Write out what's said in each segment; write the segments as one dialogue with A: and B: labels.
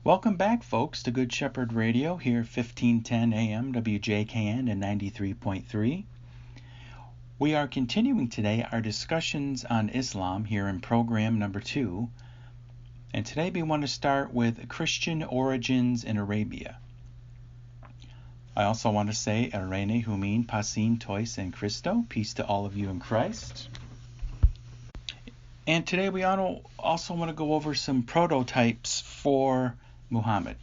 A: Welcome back, folks, to Good Shepherd Radio here, 1510 AM, WJKN and 93.3. We are continuing today our discussions on Islam here in program number 2. And today we want to start with Christian origins in Arabia. I also want to say, Irene, Humin, Pasin, Tois, and Christo. Peace to all of you in Christ. And today we also want to go over some prototypes for Muhammad.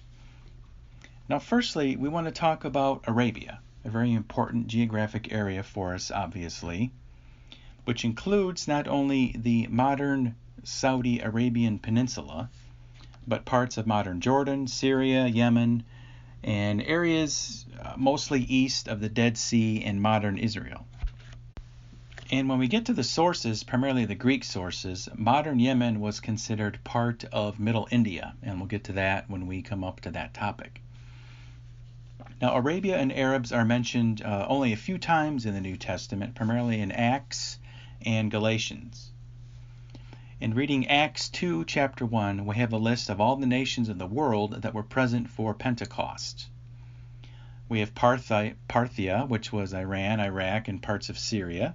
A: Now, firstly, we want to talk about Arabia, a very important geographic area for us, obviously, which includes not only the modern Saudi Arabian Peninsula, but parts of modern Jordan, Syria, Yemen, and areas mostly east of the Dead Sea and modern Israel. And when we get to the sources, primarily the Greek sources, modern Yemen was considered part of Middle India, and we'll get to that when we come up to that topic. Now, Arabia and Arabs are mentioned only a few times in the New Testament, primarily in Acts and Galatians. In reading Acts 2, chapter 1, we have a list of all the nations of the world that were present for Pentecost. We have Parthia, which was Iran, Iraq, and parts of Syria,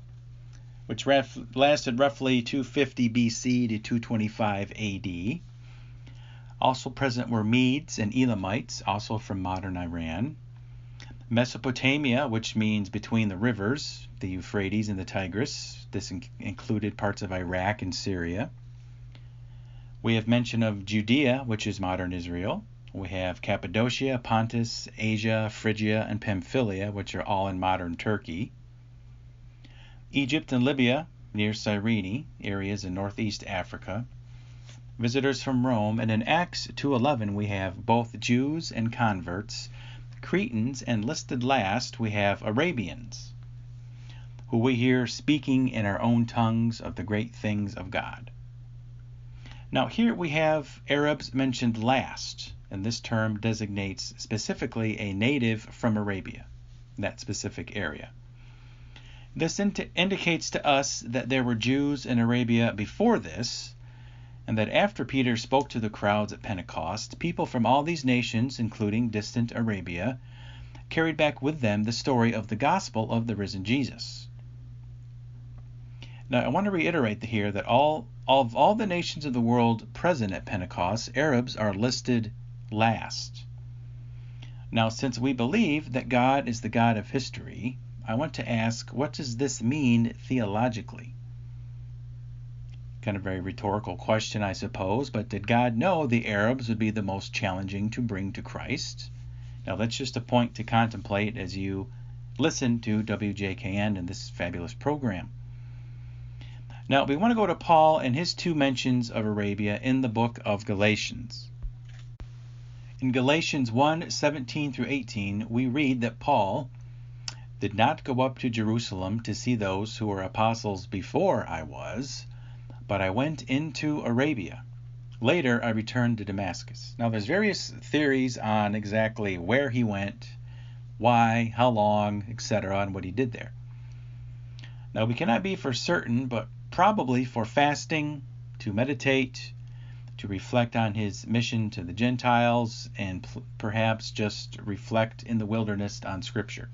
A: which lasted roughly 250 BC to 225 AD. Also present were Medes and Elamites, also from modern Iran. Mesopotamia, which means between the rivers, the Euphrates and the Tigris. This included parts of Iraq and Syria. We have mention of Judea, which is modern Israel. We have Cappadocia, Pontus, Asia, Phrygia, and Pamphylia, which are all in modern Turkey. Egypt and Libya, near Cyrene, areas in northeast Africa. Visitors from Rome, and in Acts 2:11 we have both Jews and converts, Cretans, and listed last we have Arabians, who we hear speaking in our own tongues of the great things of God. Now here we have Arabs mentioned last, and this term designates specifically a native from Arabia, that specific area. This indicates to us that there were Jews in Arabia before this, and that after Peter spoke to the crowds at Pentecost, people from all these nations, including distant Arabia, carried back with them the story of the gospel of the risen Jesus. Now, I want to reiterate here that of all the nations of the world present at Pentecost, Arabs are listed last. Now, since we believe that God is the God of history, I want to ask, what does this mean theologically? Kind of a very rhetorical question, I suppose, but did God know the Arabs would be the most challenging to bring to Christ? Now, that's just a point to contemplate as you listen to WJKN and this fabulous program. Now, we want to go to Paul and his two mentions of Arabia in the book of Galatians. In Galatians 1:17 through 18, we read that Paul did not go up to Jerusalem to see those who were apostles before I was, but I went into Arabia. Later I returned to Damascus. Now there's various theories on exactly where he went, why, how long, etc., and what he did there. Now we cannot be for certain, but probably for fasting, to meditate, to reflect on his mission to the Gentiles, and perhaps just reflect in the wilderness on Scripture.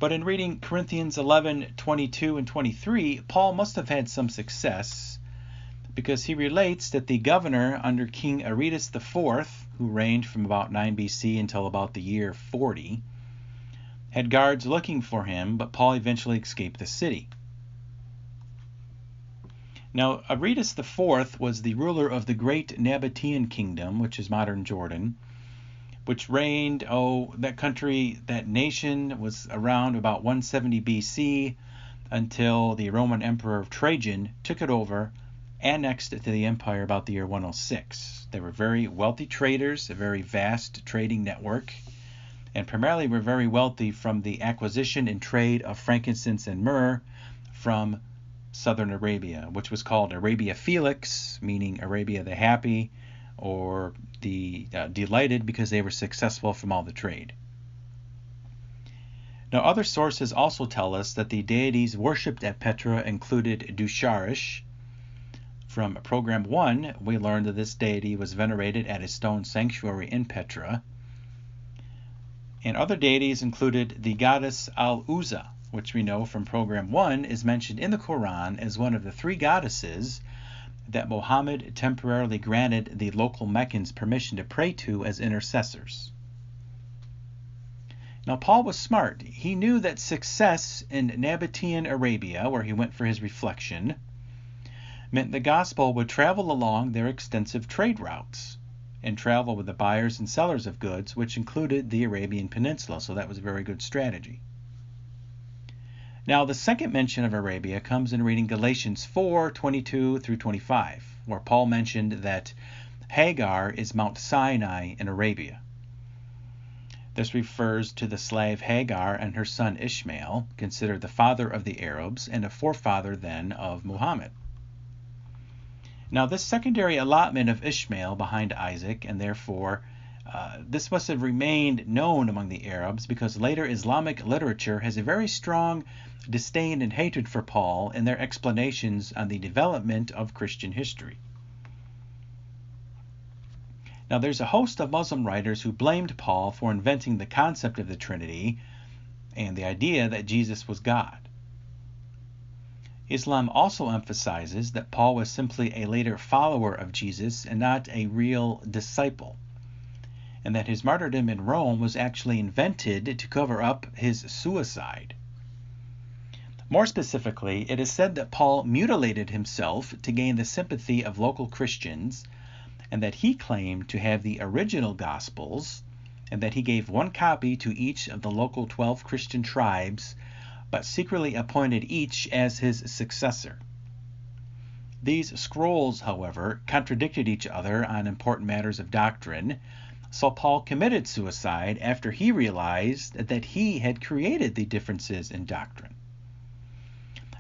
A: But in reading Corinthians 11:22 and 23, Paul must have had some success, because he relates that the governor under King Aretas IV, who reigned from about 9 BC until about the year 40, had guards looking for him, but Paul eventually escaped the city. Now, Aretas IV was the ruler of the great Nabatean kingdom, which is modern Jordan, which reigned, that nation was around about 170 BC until the Roman Emperor Trajan took it over, annexed it to the empire about the year 106. They were very wealthy traders, a very vast trading network, and primarily were very wealthy from the acquisition and trade of frankincense and myrrh from southern Arabia, which was called Arabia Felix, meaning Arabia the Happy, or the delighted, because they were successful from all the trade. Now, other sources also tell us that the deities worshipped at Petra included Dusharish, From Program 1, we learned that this deity was venerated at a stone sanctuary in Petra. And other deities included the goddess Al-Uzza, which we know from Program 1 is mentioned in the Quran as one of the 3 goddesses that Muhammad temporarily granted the local Meccans permission to pray to as intercessors. Now, Paul was smart. He knew that success in Nabatean Arabia, where he went for his reflection, meant the gospel would travel along their extensive trade routes and travel with the buyers and sellers of goods, which included the Arabian Peninsula. So that was a very good strategy. Now, the second mention of Arabia comes in reading Galatians 4:22 through 25, where Paul mentioned that Hagar is Mount Sinai in Arabia. This refers to the slave Hagar and her son Ishmael, considered the father of the Arabs and a forefather then of Muhammad. Now, this secondary allotment of Ishmael behind Isaac, and therefore this must have remained known among the Arabs, because later Islamic literature has a very strong disdain and hatred for Paul in their explanations on the development of Christian history. Now, there's a host of Muslim writers who blamed Paul for inventing the concept of the Trinity and the idea that Jesus was God. Islam also emphasizes that Paul was simply a later follower of Jesus and not a real disciple, and that his martyrdom in Rome was actually invented to cover up his suicide. More specifically, it is said that Paul mutilated himself to gain the sympathy of local Christians, and that he claimed to have the original Gospels, and that he gave 1 copy to each of the local 12 Christian tribes, but secretly appointed each as his successor. These scrolls, however, contradicted each other on important matters of doctrine, so Paul committed suicide after he realized that he had created the differences in doctrine.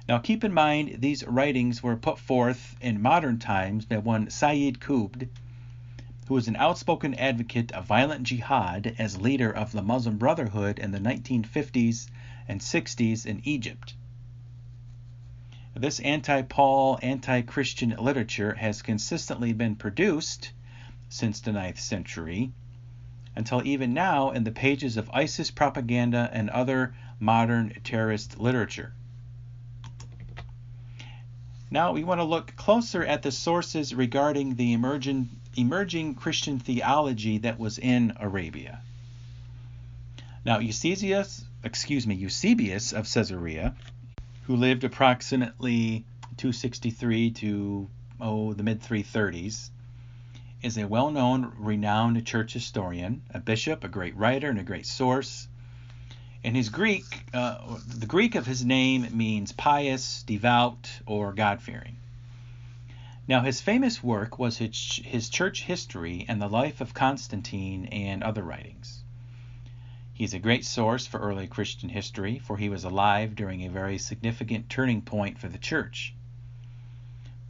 A: Now, keep in mind, these writings were put forth in modern times by one Sayyid Qutb, who was an outspoken advocate of violent jihad as leader of the Muslim Brotherhood in the 1950s and 60s in Egypt. This anti-Paul, anti-Christian literature has consistently been produced since the 9th century, until even now in the pages of ISIS propaganda and other modern terrorist literature. Now we want to look closer at the sources regarding the emerging Christian theology that was in Arabia. Now, Eusebius of Caesarea, who lived approximately 263 to the mid-330s, is a well-known, renowned church historian, a bishop, a great writer, and a great source. And his Greek, the Greek of his name means pious, devout, or God-fearing. Now, his famous work was his church history and the life of Constantine and other writings. He's a great source for early Christian history, for he was alive during a very significant turning point for the church.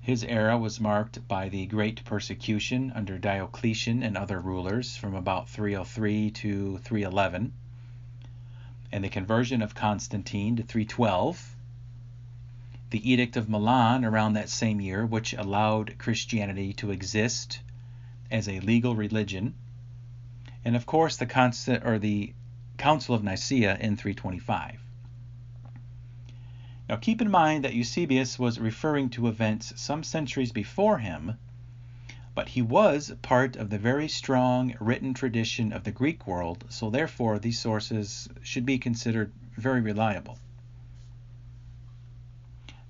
A: His era was marked by the great persecution under Diocletian and other rulers from about 303 to 311, and the conversion of Constantine to 312, the Edict of Milan around that same year, which allowed Christianity to exist as a legal religion, and of course the Council of Nicaea in 325. Now keep in mind that Eusebius was referring to events some centuries before him, but he was part of the very strong written tradition of the Greek world, so therefore these sources should be considered very reliable.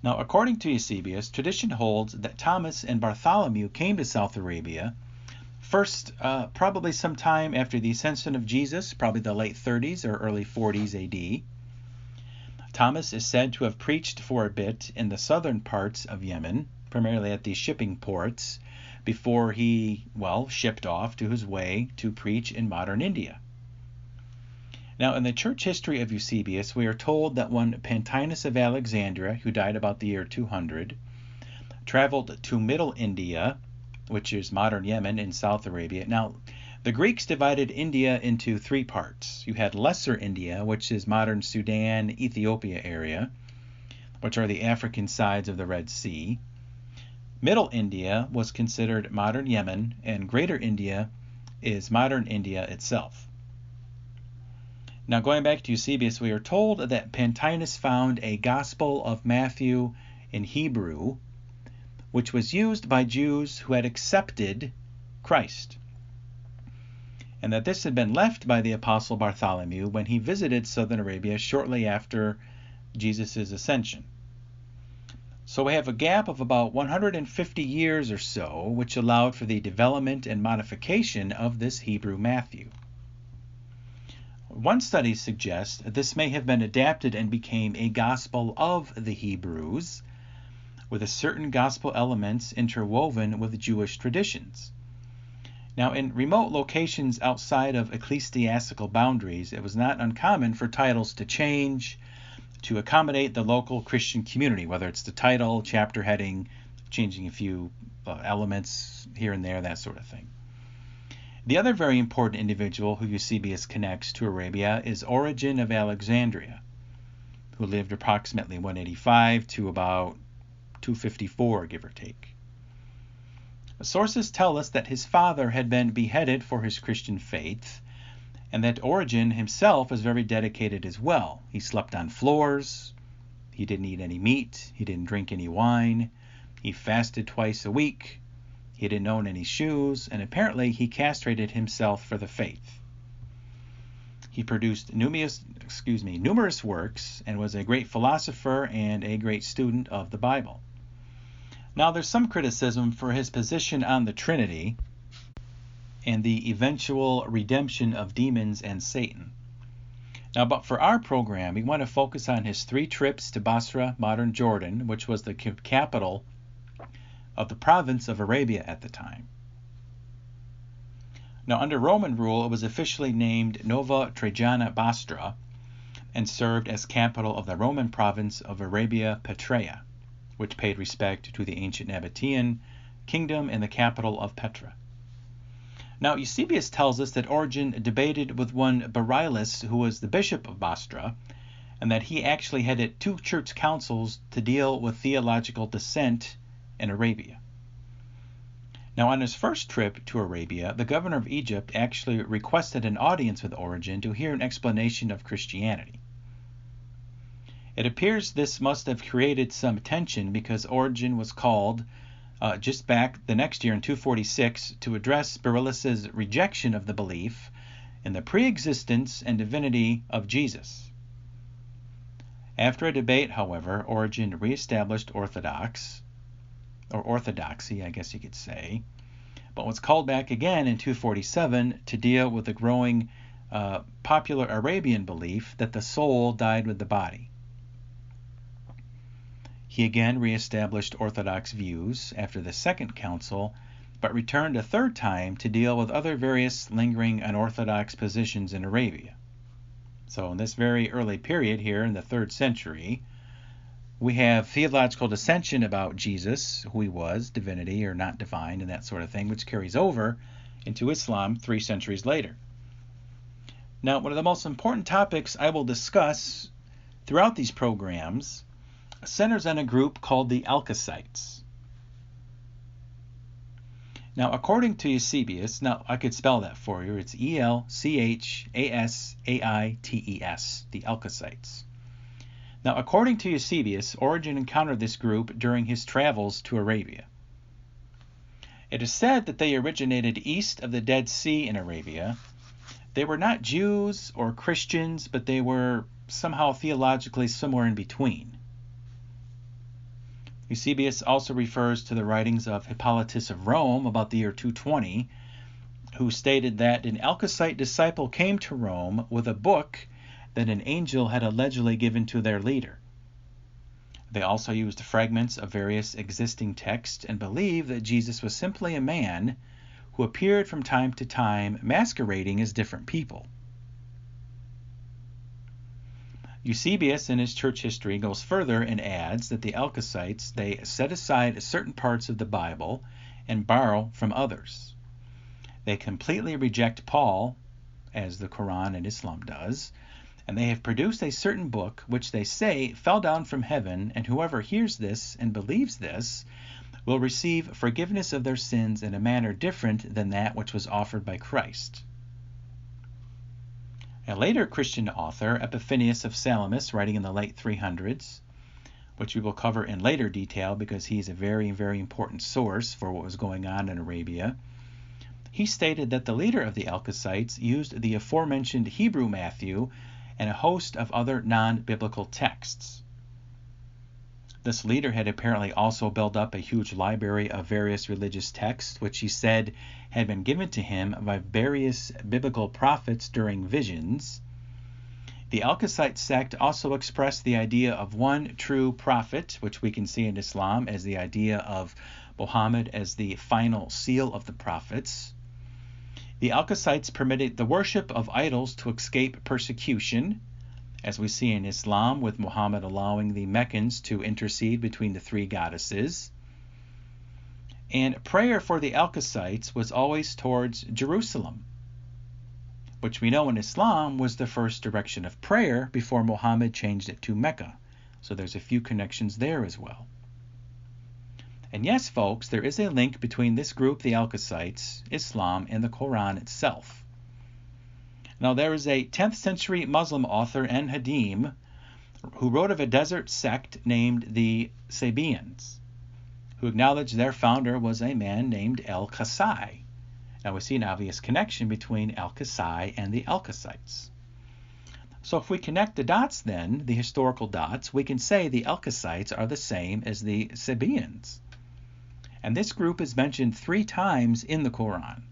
A: Now, according to Eusebius, tradition holds that Thomas and Bartholomew came to South Arabia first, probably sometime after the ascension of Jesus, probably the late 30s or early 40s AD. Thomas is said to have preached for a bit in the southern parts of Yemen, primarily at the shipping ports, before he, shipped off to his way to preach in modern India. Now, in the church history of Eusebius, we are told that one Pantaenus of Alexandria, who died about the year 200, traveled to Middle India, which is modern Yemen in South Arabia. Now, the Greeks divided India into 3 parts. You had Lesser India, which is modern Sudan, Ethiopia area, which are the African sides of the Red Sea. Middle India was considered modern Yemen, and Greater India is modern India itself. Now, going back to Eusebius, we are told that Pantaenus found a Gospel of Matthew in Hebrew, which was used by Jews who had accepted Christ, and that this had been left by the Apostle Bartholomew when he visited southern Arabia shortly after Jesus' ascension. So we have a gap of about 150 years or so, which allowed for the development and modification of this Hebrew Matthew. One study suggests this may have been adapted and became a Gospel of the Hebrews, with a certain gospel elements interwoven with Jewish traditions. Now, in remote locations outside of ecclesiastical boundaries, it was not uncommon for titles to change to accommodate the local Christian community, whether it's the title, chapter heading, changing a few elements here and there, that sort of thing. The other very important individual who Eusebius connects to Arabia is Origen of Alexandria, who lived approximately 185 to about 254, give or take. Sources tell us that his father had been beheaded for his Christian faith, and that Origen himself was very dedicated as well. He slept on floors, he didn't eat any meat, he didn't drink any wine, he fasted twice a week, he didn't own any shoes, and apparently he castrated himself for the faith. He produced numerous works and was a great philosopher and a great student of the Bible. Now, there's some criticism for his position on the Trinity and the eventual redemption of demons and Satan. Now, but for our program, we want to focus on his 3 trips to Basra, modern Jordan, which was the capital of the province of Arabia at the time. Now, under Roman rule, it was officially named Nova Trajana Bastra and served as capital of the Roman province of Arabia Petraea, which paid respect to the ancient Nabatean kingdom and the capital of Petra. Now, Eusebius tells us that Origen debated with one Barilus, who was the bishop of Bastra, and that he actually headed 2 church councils to deal with theological dissent in Arabia. Now, on his first trip to Arabia, the governor of Egypt actually requested an audience with Origen to hear an explanation of Christianity. It appears this must have created some tension because Origen was called just back the next year in 246 to address Barilus' rejection of the belief in the pre-existence and divinity of Jesus. After a debate, however, Origen reestablished orthodoxy, I guess you could say, but was called back again in 247 to deal with the growing popular Arabian belief that the soul died with the body. He again reestablished Orthodox views after the Second Council, but returned a third time to deal with other various lingering unorthodox positions in Arabia. So in this very early period here in the 3rd century, we have theological dissension about Jesus, who he was, divinity or not divine, and that sort of thing, which carries over into Islam 3 centuries later. Now, one of the most important topics I will discuss throughout these programs centers on a group called the Alkacites. Now, according to Eusebius, now I could spell that for you, it's E-L-C-H-A-S-A-I-T-E-S, the Alkacites. Now, according to Eusebius, Origen encountered this group during his travels to Arabia. It is said that they originated east of the Dead Sea in Arabia. They were not Jews or Christians, but they were somehow theologically somewhere in between. Eusebius also refers to the writings of Hippolytus of Rome about the year 220, who stated that an Alkacite disciple came to Rome with a book that an angel had allegedly given to their leader. They also used fragments of various existing texts and believed that Jesus was simply a man who appeared from time to time masquerading as different people. Eusebius in his church history goes further and adds that the Alkacites, they set aside certain parts of the Bible and borrow from others. They completely reject Paul, as the Quran in Islam does, and they have produced a certain book which they say fell down from heaven, and whoever hears this and believes this will receive forgiveness of their sins in a manner different than that which was offered by Christ. A later Christian author, Epiphanius of Salamis, writing in the late 300s, which we will cover in later detail because he's a very, very important source for what was going on in Arabia, he stated that the leader of the Alkacites used the aforementioned Hebrew Matthew and a host of other non-biblical texts. This leader had apparently also built up a huge library of various religious texts, which he said had been given to him by various biblical prophets during visions. The Alkacite sect also expressed the idea of one true prophet, which we can see in Islam as the idea of Muhammad as the final seal of the prophets. The Alkacites permitted the worship of idols to escape persecution, as we see in Islam, with Muhammad allowing the Meccans to intercede between the three goddesses. And prayer for the Alkacites was always towards Jerusalem, which we know in Islam was the first direction of prayer before Muhammad changed it to Mecca. So there's a few connections there as well. And yes, folks, there is a link between this group, the Alkacites, Islam, and the Quran itself. Now, there is a 10th century Muslim author, N. Hadim, who wrote of a desert sect named the Sabians, who acknowledged their founder was a man named Al-Kasai. Now, we see an obvious connection between Al-Kasai and the Alkacites. So if we connect the dots then, the historical dots, we can say the Alkacites are the same as the Sabians. And this group is mentioned 3 times in the Quran.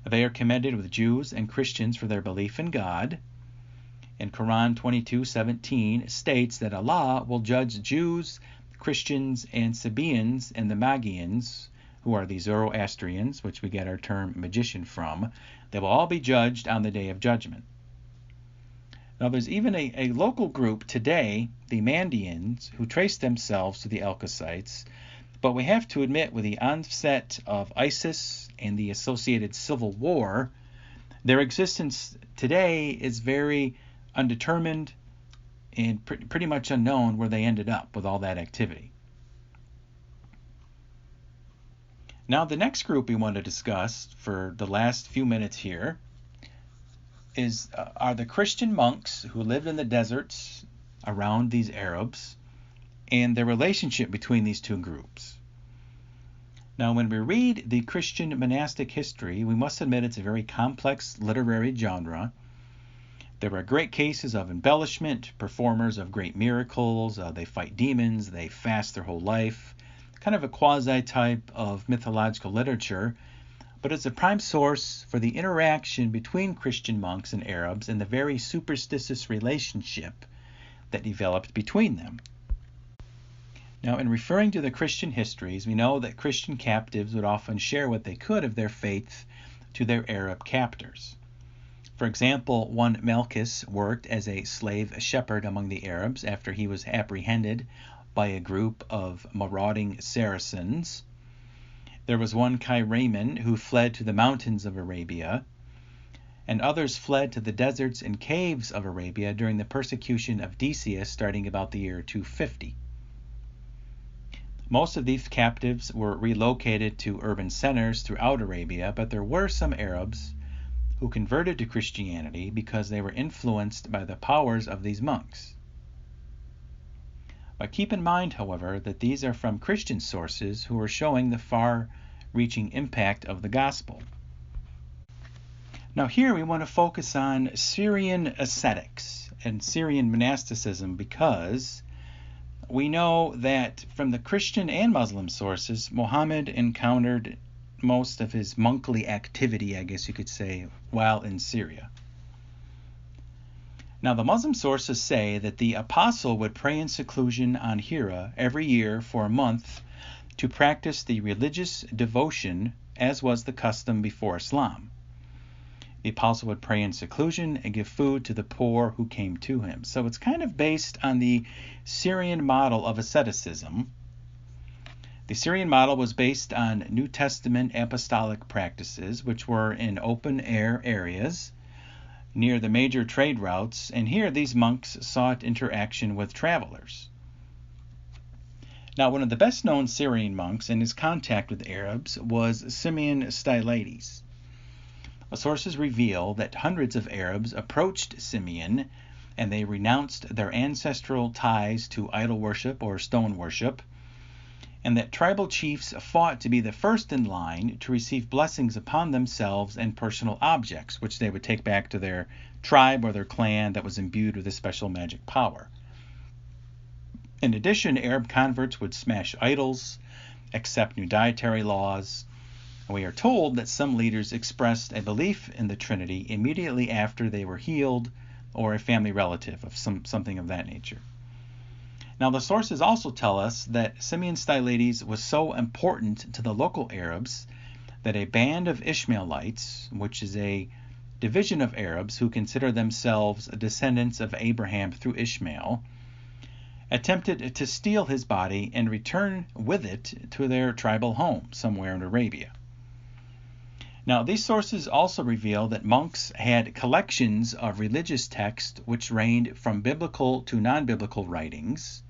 A: They are commended with Jews and Christians for their belief in God. And Quran 22:17 states that Allah will judge Jews, Christians, and Sabians and the Magians, who are the Zoroastrians, which we get our term magician from. They will all be judged on the day of judgment. Now there's even a local group today, the Mandeans, who trace themselves to the Alkacites, but we have to admit with the onset of ISIS and the associated civil war, their existence today is very undetermined and pretty much unknown where they ended up with all that activity. Now the next group we want to discuss for the last few minutes here are the Christian monks who lived in the deserts around these Arabs and the relationship between these two groups. Now, when we read the Christian monastic history, we must admit it's a very complex literary genre. There are great cases of embellishment, performers of great miracles, they fight demons, they fast their whole life, kind of a quasi-type of mythological literature, but it's a prime source for the interaction between Christian monks and Arabs and the very superstitious relationship that developed between them. Now, in referring to the Christian histories, we know that Christian captives would often share what they could of their faith to their Arab captors. For example, one Malchus worked as a slave shepherd among the Arabs after he was apprehended by a group of marauding Saracens. There was one Chiraeman who fled to the mountains of Arabia, and others fled to the deserts and caves of Arabia during the persecution of Decius starting about the year 250. Most of these captives were relocated to urban centers throughout Arabia, but there were some Arabs who converted to Christianity because they were influenced by the powers of these monks. But keep in mind, however, that these are from Christian sources who are showing the far-reaching impact of the gospel. Now here we want to focus on Syrian ascetics and Syrian monasticism because we know that from the Christian and Muslim sources, Muhammad encountered most of his monkly activity, I guess you could say, while in Syria. Now, the Muslim sources say that the apostle would pray in seclusion on Hira every year for a month to practice the religious devotion as was the custom before Islam. The apostle would pray in seclusion and give food to the poor who came to him. So it's kind of based on the Syrian model of asceticism. The Syrian model was based on New Testament apostolic practices, which were in open-air areas near the major trade routes, and here these monks sought interaction with travelers. Now, one of the best-known Syrian monks in his contact with Arabs was Simeon Stylites. Sources reveal that hundreds of Arabs approached Simeon and they renounced their ancestral ties to idol worship or stone worship, and that tribal chiefs fought to be the first in line to receive blessings upon themselves and personal objects, which they would take back to their tribe or their clan that was imbued with a special magic power. In addition, Arab converts would smash idols, accept new dietary laws, and we are told that some leaders expressed a belief in the Trinity immediately after they were healed or a family relative of something of that nature. Now, the sources also tell us that Simeon Stylites was so important to the local Arabs that a band of Ishmaelites, which is a division of Arabs who consider themselves descendants of Abraham through Ishmael, attempted to steal his body and return with it to their tribal home somewhere in Arabia. Now, these sources also reveal that monks had collections of religious texts which ranged from biblical to non-biblical writings,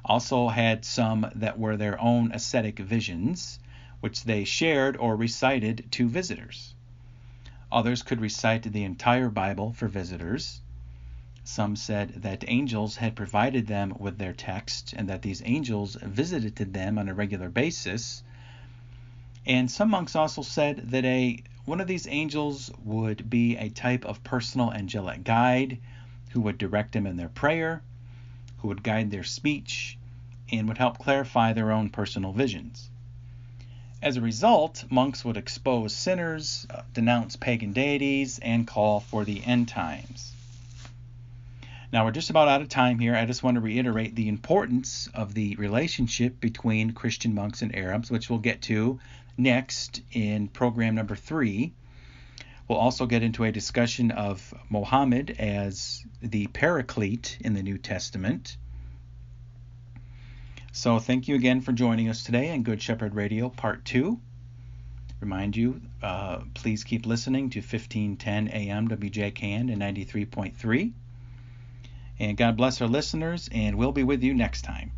A: also had some that were their own ascetic visions, which they shared or recited to visitors. Others could recite the entire Bible for visitors. Some said that angels had provided them with their text and that these angels visited them on a regular basis. And some monks also said that one of these angels would be a type of personal angelic guide who would direct them in their prayer, who would guide their speech, and would help clarify their own personal visions. As a result, monks would expose sinners, denounce pagan deities, and call for the end times. Now, we're just about out of time here. I just want to reiterate the importance of the relationship between Christian monks and Arabs, which we'll get to next in program number 3. We'll also get into a discussion of Muhammad as the Paraclete in the New Testament. So thank you again for joining us today on Good Shepherd Radio Part 2. Remind you, please keep listening to 1510 AM WJKN and 93.3. And God bless our listeners, and we'll be with you next time.